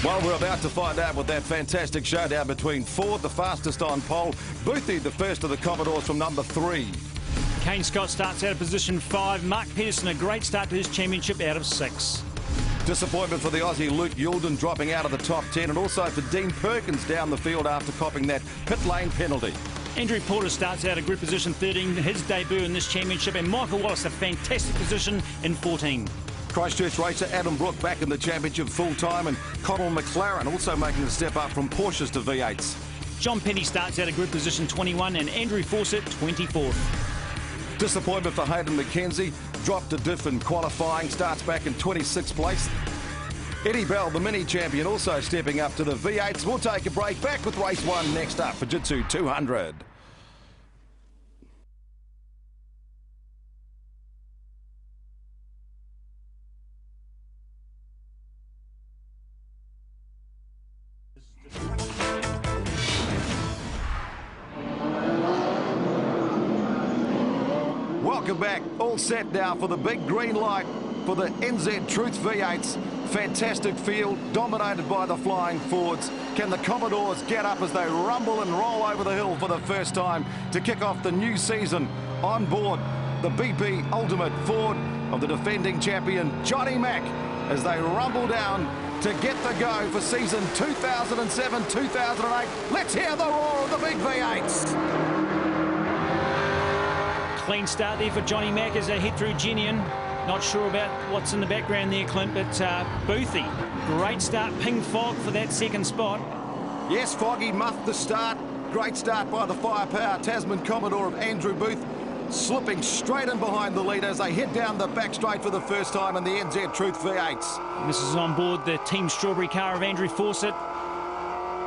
Well, we're about to find out with that fantastic showdown between Ford, the fastest on pole, Boothie, the first of the Commodores from number 3. Kane Scott starts out of position 5. Mark Peterson, a great start to his championship out of 6. Disappointment for the Aussie Luke Youlden dropping out of the top 10, and also for Dean Perkins down the field after copping that pit lane penalty. Andrew Porter starts out of group position 13, his debut in this championship, and Michael Wallace, a fantastic position in 14. Christchurch racer Adam Brook back in the championship full-time, and Conal McLaren also making the step up from Porsches to V8s. John Penny starts out of group position 21, and Andrew Fawcett 24th. Disappointment for Hayden McKenzie, dropped a diff in qualifying, starts back in 26th place. Eddie Bell, the mini champion, also stepping up to the V8s. We'll take a break. Back with race 1 next up for Fujitsu 200. Welcome back. All set now for the big green light for the NZ Truth V8s. Fantastic field, dominated by the flying Fords. Can the Commodores get up as they rumble and roll over the hill for the first time to kick off the new season on board the BP Ultimate Ford of the defending champion Johnny Mack as they rumble down to get the go for season 2007-2008. Let's hear the roar of the big V8s. Clean start there for Johnny Mack as they head through Genian. Not sure about what's in the background there, Clint, but Boothie, great start. Ping Fog for that second spot. Yes, Foggy muffed the start. Great start by the firepower Tasman Commodore of Andrew Booth, slipping straight in behind the lead as they head down the back straight for the first time in the NZ Truth V8s. This is on board the Team Strawberry car of Andrew Fawcett,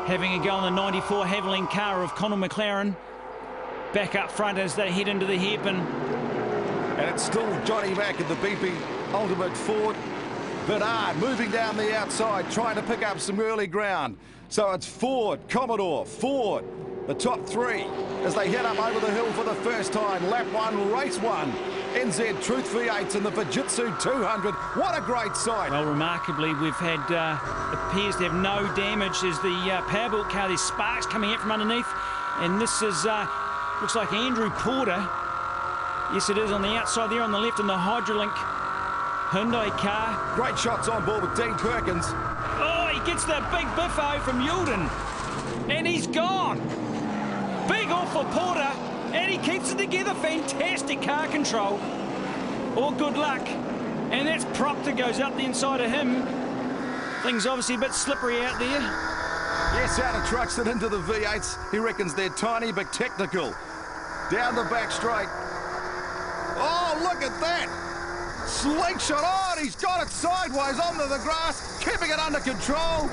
having a go on the 94 Haviland car of Conal McLaren. Back up front as they head into the hairpin. And it's still Johnny Mack in the BP Ultimate Ford. Bernard moving down the outside, trying to pick up some early ground. So it's Ford, Commodore, Ford, the top 3 as they head up over the hill for the first time. Lap 1, race 1. NZ Truth V8s in the Fujitsu 200. What a great sight. Well, remarkably, we've had, appears to have no damage. There's the powerboat car, there's sparks coming out from underneath. And this is, looks like Andrew Porter. Yes, it is on the outside there on the left in the Hydrolink Hyundai car. Great shots on board with Dean Perkins. Oh, he gets the big biffo from Youlden. And he's gone. Big off for Porter. And he keeps it together. Fantastic car control. All good luck. And that's Proctor goes up the inside of him. Things obviously a bit slippery out there. Yes, out of trucks and into the V8s. He reckons they're tiny but technical. Down the back straight. Oh, look at that! Slingshot on! He's got it sideways onto the grass, keeping it under control.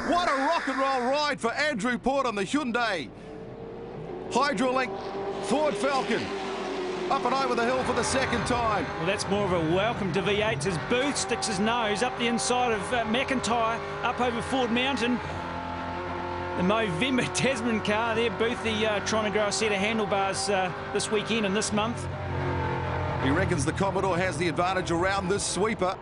What a rock and roll ride for Andrew Porter on the Hyundai Hydrolink Ford Falcon. Up and over the hill for the second time. Well, that's more of a welcome to V8s as Booth sticks his nose up the inside of McIntyre, up over Ford Mountain. The Movember Tasman car there, Boothie trying to grow a set of handlebars this weekend and this month. He reckons the Commodore has the advantage around this sweeper.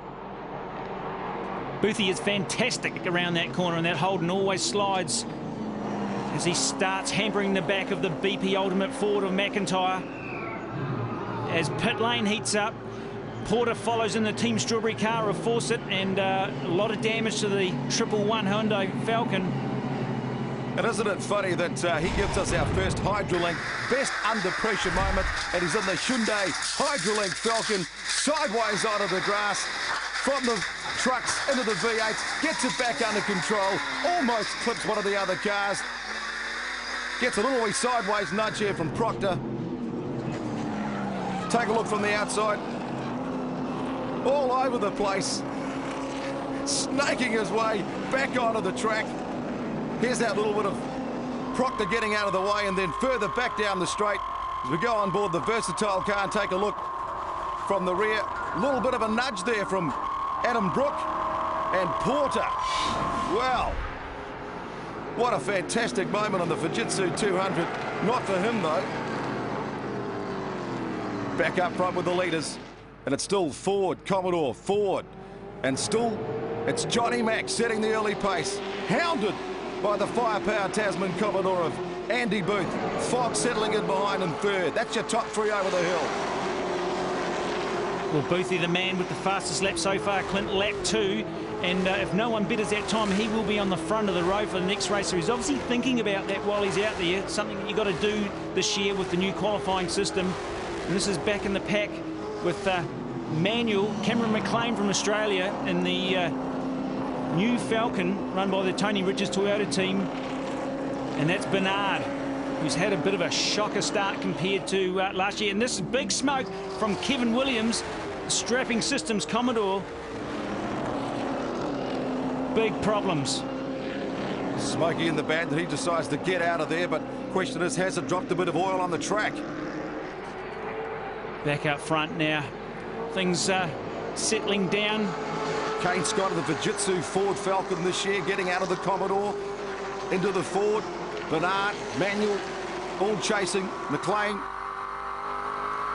Boothie is fantastic around that corner, and that Holden always slides as he starts hampering the back of the BP Ultimate Ford of McIntyre. As pit lane heats up, Porter follows in the Team Strawberry car of Fawcett, and a lot of damage to the 111 Hyundai Falcon. And isn't it funny that he gives us our first Hydrolink best under pressure moment, and he's in the Hyundai Hydrolink Falcon, sideways onto the grass, from the trucks into the V8, gets it back under control, almost clips one of the other cars, gets a little wee sideways nudge here from Proctor. Take a look from the outside, all over the place, snaking his way back onto the track. Here's that little bit of Proctor getting out of the way, and then further back down the straight as we go on board the versatile car and take a look from the rear. A little bit of a nudge there from Adam Brook and Porter. Well, what a fantastic moment on the Fujitsu 200. Not for him, though. Back up front with the leaders, and it's still Ford, Commodore, Ford, and still It's Johnny Mack setting the early pace, hounded by the firepower Tasman Commodore of Andy Booth. Fox settling in behind in third. That's your top three over the hill. Well, Boothie, the man with the fastest lap so far, Clint, lap 2. And if no one betters that time, he will be on the front of the road for the next race. So he's obviously thinking about that while he's out there. It's something that you've got to do this year with the new qualifying system. And this is back in the pack with Manuel, Cameron McLean from Australia in the new Falcon run by the Tony Richards Toyota team. And that's Bernard, who's had a bit of a shocker start compared to last year. And this is big smoke from Kevin Williams, Strapping Systems Commodore. Big problems. Smokey in the band that he decides to get out of there, but question is, has it dropped a bit of oil on the track? Back up front now. Things settling down. Kane Scott of the Fujitsu Ford Falcon this year, getting out of the Commodore into the Ford. Bernard, Manuel, all chasing. McLean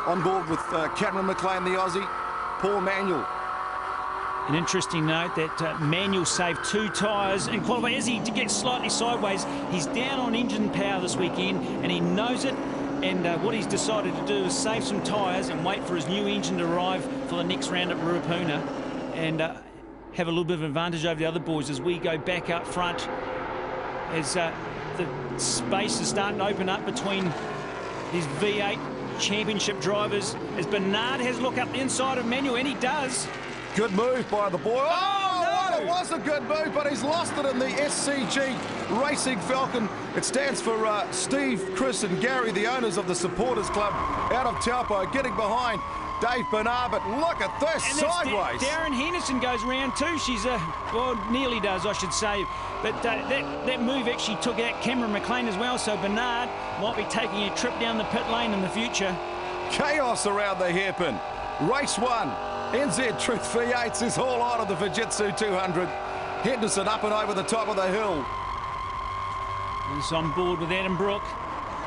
on board with Cameron McLean, the Aussie. Paul Manuel. An interesting note that Manuel saved 2 tyres in qualifying. As he gets slightly sideways, he's down on engine power this weekend, and he knows it. And what he's decided to do is save some tyres and wait for his new engine to arrive for the next round at Ruapuna, and have a little bit of advantage over the other boys as we go back up front, as the space is starting to open up between these V8 championship drivers, as Bernard has a look up the inside of Manuel, and he does. Good move by the boy. Oh, no! It was a good move, but he's lost it in the SCG Racing Falcon. It stands for Steve, Chris and Gary, the owners of the Supporters Club out of Taupo, getting behind Dave Bernard, but look at this, and sideways. Darren Henderson goes round too. She's well, nearly does, I should say. But that move actually took out Cameron McLean as well, so Bernard might be taking a trip down the pit lane in the future. Chaos around the hairpin. Race 1. NZV8s is all out of the Fujitsu 200. Henderson up and over the top of the hill. He's on board with Adam Brook,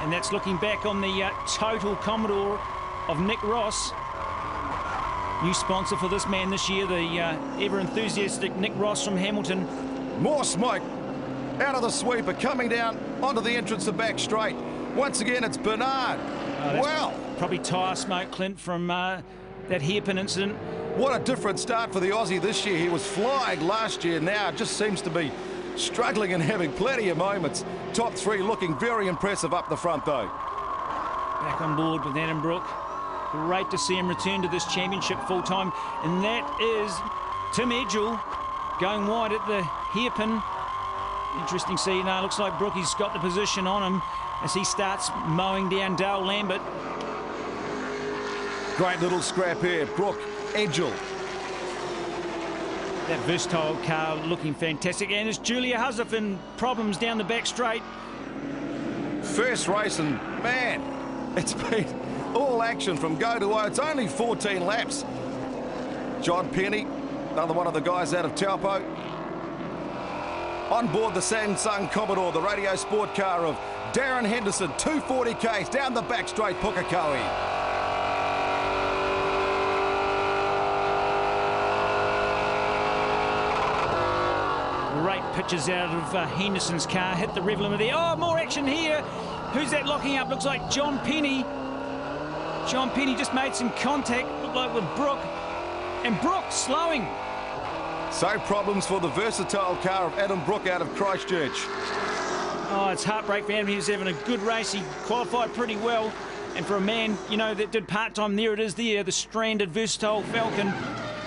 and that's looking back on the total Commodore of Nick Ross. New sponsor for this man this year, the ever-enthusiastic Nick Ross from Hamilton. More smoke out of the sweeper, coming down onto the entrance of back straight. Once again, it's Bernard. Wow. Probably tyre smoke, Clint, from that hairpin incident. What a different start for the Aussie this year. He was flying last year. Now just seems to be struggling and having plenty of moments. Top 3 looking very impressive up the front, though. Back on board with Adam Brook. Great to see him return to this championship full-time. And that is Tim Edgell going wide at the hairpin. Interesting to see. Now looks like Brookie's got the position on him as he starts mowing down Dale Lambert. Great little scrap here. Brook, Edgell. That versatile car looking fantastic. And it's Julia Huzzoff in problems down the back straight. First race, and man, it's been all action from go to O. It's only 14 laps. John Penny, another one of the guys out of Taupo. On board the Samsung Commodore, the radio sport car of Darren Henderson, 240Ks down the back straight, Pukekohe. Great pitches out of Henderson's car, hit the rev limiter there. Oh, more action here. Who's that locking up? Looks like John Penny. John Penny just made some contact, looked like with Brook. And Brook slowing. So problems for the versatile car of Adam Brook out of Christchurch. Oh, it's heartbreak for him. He was having a good race. He qualified pretty well. And for a man, you know, that did part-time, there it is there, the stranded versatile Falcon.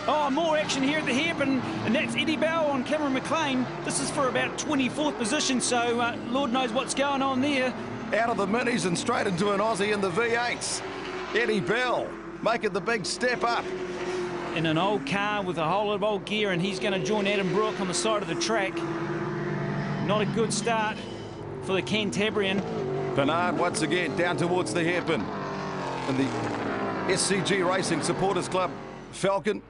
Oh, more action here at the hairpin, and that's Eddie Bell on Cameron McLean. This is for about 24th position, so Lord knows what's going on there. Out of the minis and straight into an Aussie in the V8s. Eddie Bell making the big step up. In an old car with a whole lot of old gear, and he's going to join Adam Brook on the side of the track. Not a good start for the Cantabrian. Bernard once again down towards the hairpin in the SCG Racing Supporters Club Falcon.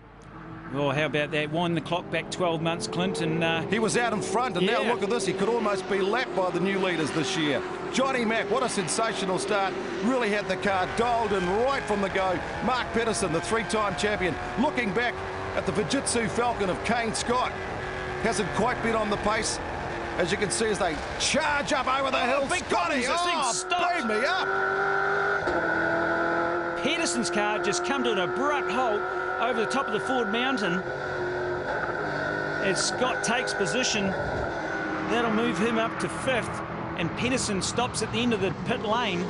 Oh, how about that? Wind the clock back 12 months, Clint, and he was out in front, and now look at this. He could almost be lapped by the new leaders this year. Johnny Mack, what a sensational start. Really had the car dialed in right from the go. Mark Pedersen, the 3-time champion, looking back at the Fujitsu Falcon of Kane Scott. hasn't quite been on the pace. As you can see, as they charge up over the hill. big Scotty, bumps, this thing stopped. bleed me up. Pedersen's car just come to an abrupt halt over the top of the Ford Mountain. As Scott takes position, that'll move him up to 5th, and Pedersen stops at the end of the pit lane.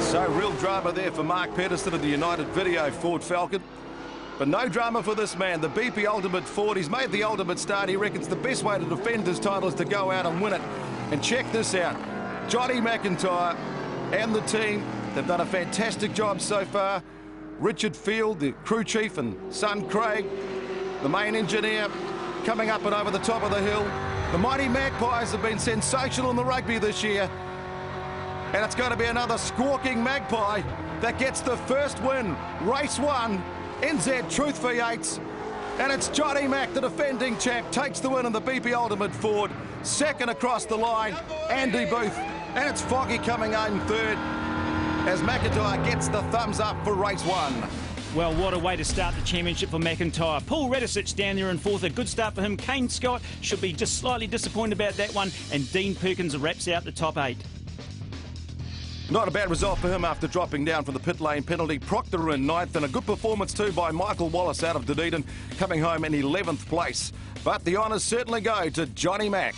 So real drama there for Mark Pedersen of the United Video Ford Falcon. But no drama for this man, the BP Ultimate Ford. He's made the ultimate start. He reckons the best way to defend his title is to go out and win it. And check this out. Johnny McIntyre and the team, they've done a fantastic job so far. Richard Field, the crew chief, and son Craig, the main engineer, coming up and over the top of the hill. The mighty Magpies have been sensational in the rugby this year. And it's going to be another squawking Magpie that gets the first win. Race 1. NZ V8s, and it's Johnny Mac, the defending champ, takes the win in the BP Ultimate Ford. Second across the line, Andy Booth, and it's Foggy coming home third as McIntyre gets the thumbs up for race 1. Well, what a way to start the championship for McIntyre. Paul Radisich down there in 4th, a good start for him. Kane Scott should be just slightly disappointed about that one, and Dean Perkins wraps out the top 8. Not a bad result for him after dropping down for the pit lane penalty. Proctor in 9th, and a good performance too by Michael Wallace out of Dunedin, coming home in 11th place. But the honours certainly go to Johnny Mac.